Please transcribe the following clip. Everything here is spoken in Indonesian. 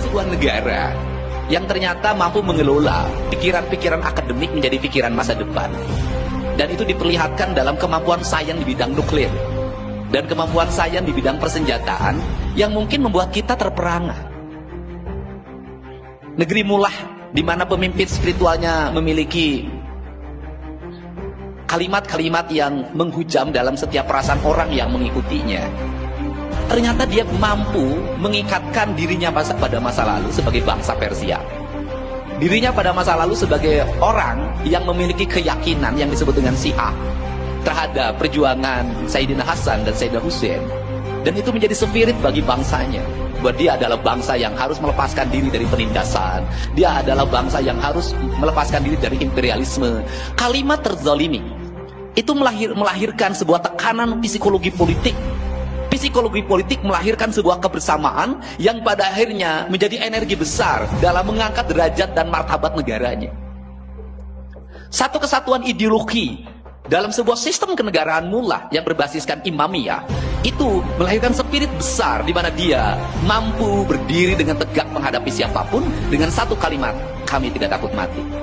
sebuah negara yang ternyata mampu mengelola pikiran-pikiran akademik menjadi pikiran masa depan. Dan itu diperlihatkan dalam kemampuan sains di bidang nuklir dan kemampuan sains di bidang persenjataan yang mungkin membuat kita terperangah. Negeri Mullah di mana pemimpin spiritualnya memiliki kalimat-kalimat yang menghujam dalam setiap perasaan orang yang mengikutinya. Ternyata dia mampu mengikatkan dirinya pada masa lalu sebagai bangsa Persia. Dirinya pada masa lalu sebagai orang yang memiliki keyakinan yang disebut dengan Syiah terhadap perjuangan Sayyidina Hasan dan Sayyidina Husain. Dan itu menjadi spirit bagi bangsanya, bahwa dia adalah bangsa yang harus melepaskan diri dari penindasan. Dia adalah bangsa yang harus melepaskan diri dari imperialisme. Kalimat terzalimi itu melahirkan sebuah tekanan psikologi politik. Psikologi politik melahirkan sebuah kebersamaan yang pada akhirnya menjadi energi besar dalam mengangkat derajat dan martabat negaranya. Satu kesatuan ideologi dalam sebuah sistem kenegaraan Mullah yang berbasiskan imamiyah itu melahirkan spirit besar di mana dia mampu berdiri dengan tegak menghadapi siapapun dengan satu kalimat, kami tidak takut mati.